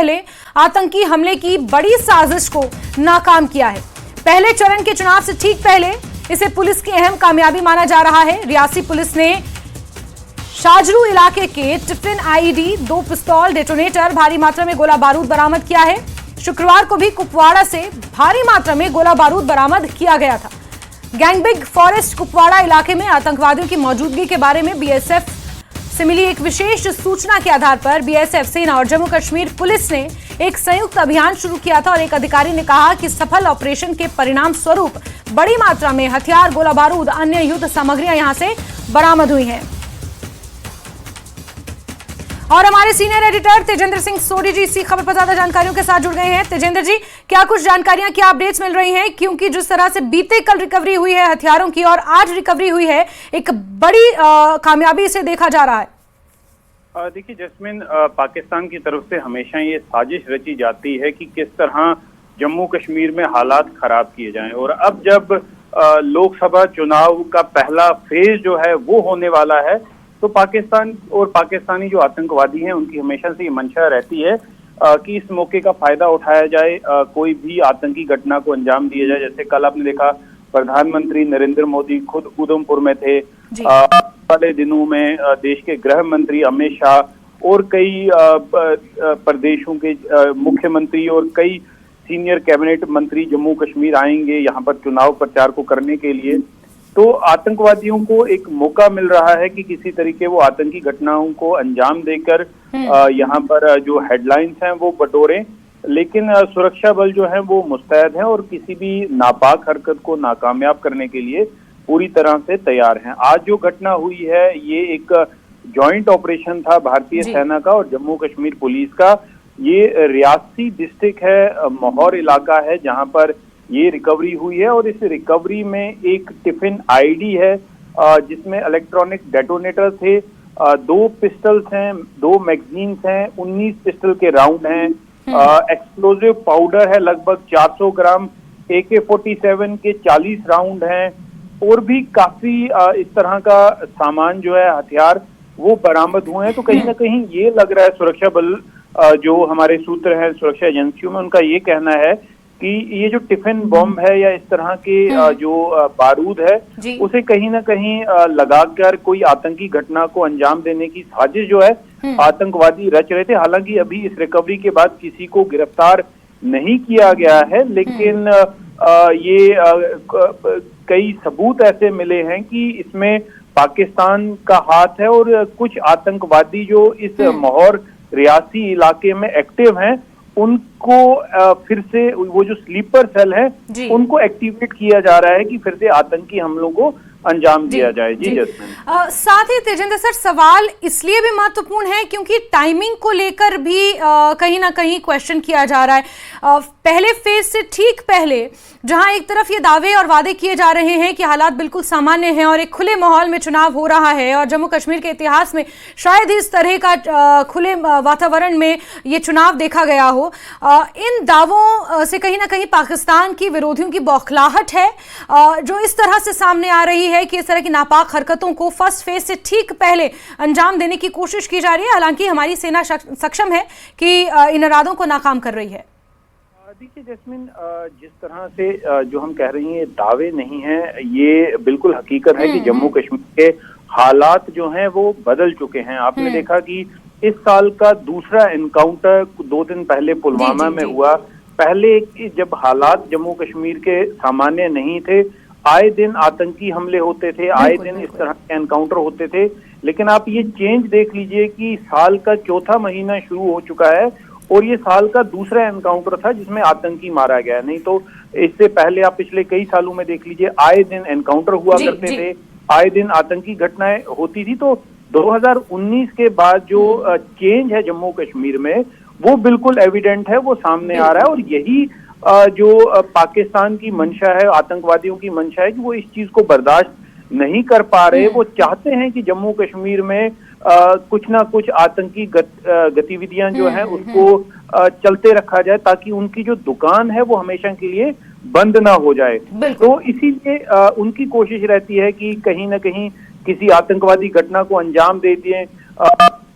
पहले आतंकी हमले की बड़ी साजिश को नाकाम किया है। पहले चरण के चुनाव से ठीक पहले इसे पुलिस की अहम कामयाबी माना जा रहा है। रियासी पुलिस ने शाजरू इलाके के टिफिन आईईडी, 2 पिस्तौल, डेटोनेटर, भारी मात्रा में गोला बारूद बरामद किया है। शुक्रवार को भी कुपवाड़ा से भारी मात्रा में गोला बारूद बरामद किया गया था। गैंगबिग फॉरेस्ट कुपवाड़ा इलाके में आतंकवादियों की मौजूदगी के बारे में बीएसएफ से मिली एक विशेष सूचना के आधार पर बीएसएफ, सेना और जम्मू कश्मीर पुलिस ने एक संयुक्त अभियान शुरू किया था और एक अधिकारी ने कहा कि सफल ऑपरेशन के परिणाम स्वरूप बड़ी मात्रा में हथियार, गोला बारूद, अन्य युद्ध सामग्रियां यहां से बरामद हुई हैं। और हमारे सीनियर एडिटर तेजेंद्र सिंह सोडी जी इसी खबर पर ज्यादा जानकारियों के साथ जुड़ गए हैं। तेजेंद्र जी, क्या कुछ जानकारियां, क्या अपडेट्स मिल रही हैं? क्योंकि जिस तरह से बीते कल रिकवरी हुई है हथियारों की और आज रिकवरी हुई है, एक बड़ी कामयाबी से देखा जा रहा है। देखिए जैस्मिन, पाकिस्तान की तरफ से हमेशा ये साजिश रची जाती है कि किस तरह जम्मू कश्मीर में हालात खराब किए जाएं, और अब जब लोकसभा चुनाव का पहला फेज जो है वो होने वाला है, तो पाकिस्तान और पाकिस्तानी जो आतंकवादी हैं उनकी हमेशा से ये मंशा रहती है कि इस मौके का फायदा उठाया जाए, कोई भी आतंकी घटना को अंजाम दिया जाए। जैसे कल आपने देखा प्रधानमंत्री नरेंद्र मोदी खुद उधमपुर में थे, वाले दिनों में देश के गृह मंत्री अमित शाह और कई प्रदेशों के मुख्यमंत्री और कई सीनियर कैबिनेट मंत्री जम्मू कश्मीर आएंगे यहाँ पर चुनाव प्रचार को करने के लिए। तो आतंकवादियों को एक मौका मिल रहा है कि किसी तरीके वो आतंकी घटनाओं को अंजाम देकर यहाँ पर जो हेडलाइंस हैं वो बटोरें, लेकिन सुरक्षा बल जो है वो मुस्तैद हैं और किसी भी नापाक हरकत को नाकामयाब करने के लिए पूरी तरह से तैयार हैं। आज जो घटना हुई है ये एक जॉइंट ऑपरेशन था भारतीय सेना का और जम्मू कश्मीर पुलिस का। ये रियासी डिस्ट्रिक्ट है, महौर इलाका है जहाँ पर ये रिकवरी हुई है, और इस रिकवरी में एक टिफिन आईडी है जिसमें इलेक्ट्रॉनिक डेटोनेटर थे, 2 पिस्टल्स हैं, 2 मैगजीन्स हैं, 19 पिस्टल के राउंड हैं, एक्सप्लोजिव पाउडर है लगभग 400 ग्राम, AK-47 के 40 राउंड हैं, और भी काफी इस तरह का सामान जो है हथियार वो बरामद हुए हैं। तो कहीं ना कहीं ये लग रहा है, सुरक्षा बल जो हमारे सूत्र हैं सुरक्षा एजेंसियों में, उनका ये कहना है कि ये जो टिफिन बॉम्ब है या इस तरह के जो बारूद है उसे कहीं ना कहीं लगाकर कोई आतंकी घटना को अंजाम देने की साजिश जो है आतंकवादी रच रहे थे। हालांकि अभी इस रिकवरी के बाद किसी को गिरफ्तार नहीं किया गया है, लेकिन ये कई सबूत ऐसे मिले हैं कि इसमें पाकिस्तान का हाथ है, और कुछ आतंकवादी जो इस महौर रियासी इलाके में एक्टिव हैं उनको फिर से वो जो स्लीपर सेल है उनको एक्टिवेट किया जा रहा है कि फिर से आतंकी हमलों को अंजाम दिया जाए। जी जैस्मिन, साथ ही तेजेंद्र सर, सवाल इसलिए भी महत्वपूर्ण है क्योंकि टाइमिंग को लेकर भी कहीं ना कहीं क्वेश्चन किया जा रहा है। पहले फेज से ठीक पहले जहां एक तरफ ये दावे और वादे किए जा रहे हैं कि हालात बिल्कुल सामान्य हैं और एक खुले माहौल में चुनाव हो रहा है, और जम्मू कश्मीर के इतिहास में शायद ही इस तरह का खुले वातावरण में ये चुनाव देखा गया हो, इन दावों से कहीं ना कहीं पाकिस्तान की विरोधियों की बौखलाहट है जो इस तरह से सामने आ रही है कि इस तरह की नापाक हरकतों को फर्स्ट फेज से ठीक पहले अंजाम देने की कोशिश की जा रही है। हालांकि हमारी सेना सक्षम है कि इन इरादों को नाकाम कर रही है। देखिए जैस्मिन, जिस तरह से जो हम कह रही हैं दावे नहीं हैं, ये बिल्कुल हकीकत है कि जम्मू कश्मीर के हालात जो हैं वो बदल चुके हैं। आपने देखा कि इस साल का दूसरा एनकाउंटर 2 दिन पहले पुलवामा में हुआ। पहले जब हालात जम्मू कश्मीर के सामान्य नहीं थे, आए दिन आतंकी हमले होते थे, आए दिन इस तरह के एनकाउंटर होते थे, लेकिन आप ये चेंज देख लीजिए कि साल का 4था महीना शुरू हो चुका है और ये साल का दूसरा एनकाउंटर था जिसमें आतंकी मारा गया। नहीं तो इससे पहले आप पिछले कई सालों में देख लीजिए, आए दिन एनकाउंटर हुआ करते थे, आए दिन आतंकी घटनाएं होती थी। तो 2019 के बाद जो चेंज है जम्मू कश्मीर में वो बिल्कुल एविडेंट है, वो सामने आ रहा है, और यही जो पाकिस्तान की मंशा है, आतंकवादियों की मंशा है कि वो इस चीज को बर्दाश्त नहीं कर पा रहे। वो चाहते हैं कि जम्मू कश्मीर में कुछ ना कुछ आतंकी गतिविधियां जो है उसको चलते रखा जाए ताकि उनकी जो दुकान है वो हमेशा के लिए बंद ना हो जाए। तो इसीलिए उनकी कोशिश रहती है कि कहीं ना कहीं किसी आतंकवादी घटना को अंजाम दे दिए।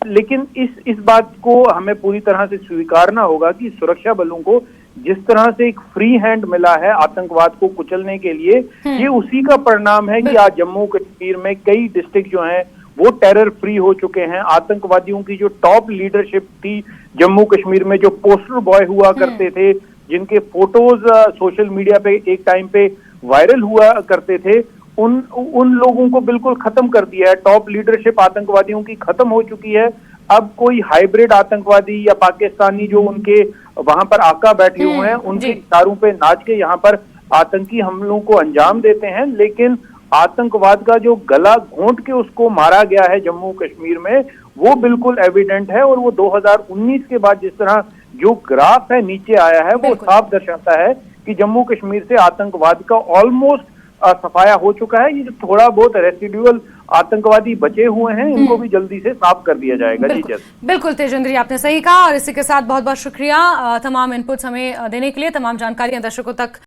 लेकिन इस बात को हमें पूरी तरह से स्वीकारना होगा कि सुरक्षा बलों को जिस तरह से एक फ्री हैंड मिला है आतंकवाद को कुचलने के लिए, ये उसी का परिणाम है कि आज जम्मू कश्मीर में कई डिस्ट्रिक्ट जो हैं वो टेरर फ्री हो चुके हैं। आतंकवादियों की जो टॉप लीडरशिप थी जम्मू कश्मीर में, जो पोस्टर बॉय हुआ करते थे, जिनके फोटोज सोशल मीडिया पे एक टाइम पे वायरल हुआ करते थे, उन लोगों को बिल्कुल खत्म कर दिया है। टॉप लीडरशिप आतंकवादियों की खत्म हो चुकी है। अब कोई हाइब्रिड आतंकवादी या पाकिस्तानी जो उनके वहां पर आका बैठे हुए हैं, उनके इशारों पे नाच के यहाँ पर आतंकी हमलों को अंजाम देते हैं। लेकिन आतंकवाद का जो गला घोंट के उसको मारा गया है जम्मू कश्मीर में, वो बिल्कुल एविडेंट है। और वो 2019 के बाद जिस तरह जो ग्राफ है नीचे आया है, वो साफ दर्शाता है कि जम्मू कश्मीर से आतंकवाद का ऑलमोस्ट सफाया हो चुका है। ये जो थोड़ा बहुत रेसिडुअल आतंकवादी बचे हुए हैं, इनको भी जल्दी से साफ कर दिया जाएगा। जी बिल्कुल तेजेंद्र, आपने सही कहा। और इसी के साथ बहुत बहुत शुक्रिया तमाम इनपुट्स हमें देने के लिए, तमाम जानकारियां दर्शकों तक